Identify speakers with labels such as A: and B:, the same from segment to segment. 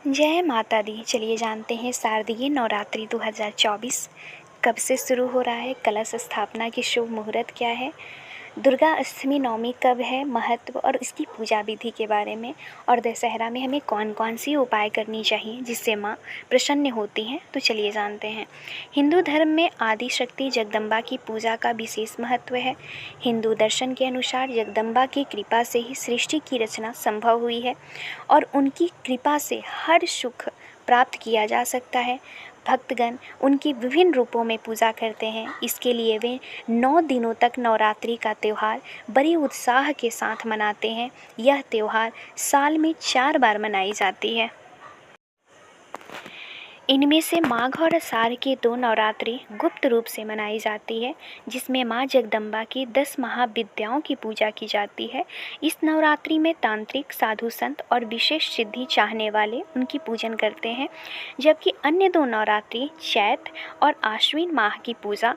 A: जय माता दी। चलिए जानते हैं शारदीय नवरात्रि 2024 कब से शुरू हो रहा है, कलश स्थापना की शुभ मुहूर्त क्या है, दुर्गा अष्टमी नवमी कब है, महत्व और इसकी पूजा विधि के बारे में, और दशहरा में हमें कौन कौन सी उपाय करनी चाहिए जिससे माँ प्रसन्न होती हैं। तो चलिए जानते हैं। हिंदू धर्म में आदि शक्ति जगदम्बा की पूजा का विशेष महत्व है। हिंदू दर्शन के अनुसार जगदम्बा की कृपा से ही सृष्टि की रचना संभव हुई है और उनकी कृपा से हर सुख प्राप्त किया जा सकता है। भक्तगण उनकी विभिन्न रूपों में पूजा करते हैं। इसके लिए वे 9 दिनों तक नवरात्रि का त्यौहार बड़ी उत्साह के साथ मनाते हैं। यह त्यौहार साल में 4 बार मनाई जाती है। इनमें से माघ और आषाढ़ की 2 नवरात्रि गुप्त रूप से मनाई जाती है, जिसमें माँ जगदम्बा की 10 महाविद्याओं की पूजा की जाती है। इस नवरात्रि में तांत्रिक, साधु संत और विशेष सिद्धि चाहने वाले उनकी पूजन करते हैं, जबकि अन्य 2 नवरात्रि चैत और आश्विन माह की पूजा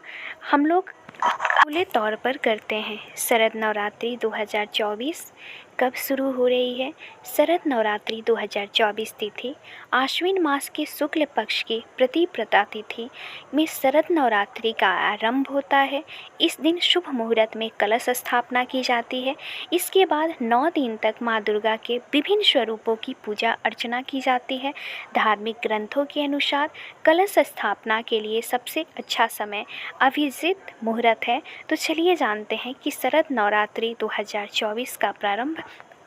A: हम लोग खुले तौर पर करते हैं। शरद नवरात्रि 2024 कब शुरू हो रही है? शरद नवरात्रि 2024 तिथि आश्विन मास के शुक्ल पक्ष की प्रतिपदा तिथि में शरद नवरात्रि का आरंभ होता है। इस दिन शुभ मुहूर्त में कलश स्थापना की जाती है। इसके बाद 9 दिन तक माँ दुर्गा के विभिन्न स्वरूपों की पूजा अर्चना की जाती है। धार्मिक ग्रंथों के अनुसार कलश स्थापना के लिए सबसे अच्छा समय अभिजित मुहूर्त है। तो चलिए जानते हैं कि शरद नवरात्रि 2024 का प्रारंभ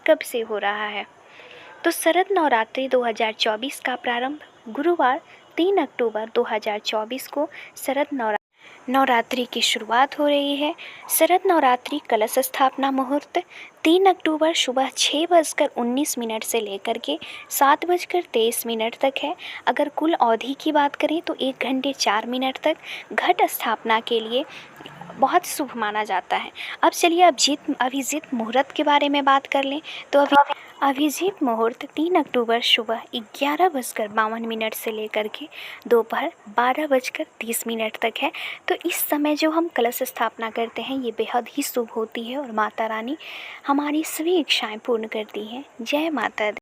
A: कब से हो रहा है। तो शरद नवरात्रि 2024 का प्रारंभ गुरुवार 3 अक्टूबर 2024 को शरद नवरात्रि की शुरुआत हो रही है। शरद नवरात्रि कलश स्थापना मुहूर्त 3 अक्टूबर सुबह 6:19 से लेकर के 7:23 तक है। अगर कुल अवधि की बात करें तो 1 घंटे 4 मिनट तक घट स्थापना के लिए बहुत शुभ माना जाता है। अब चलिए अभिजीत मुहूर्त के बारे में बात कर लें। तो अभिजीत मुहूर्त 3 अक्टूबर सुबह 11:52 से लेकर के दोपहर 12:30 तक है। तो इस समय जो हम कलश स्थापना करते हैं ये बेहद ही शुभ होती है और माता रानी हमारी सभी इच्छाएं पूर्ण करती हैं। जय माता दी।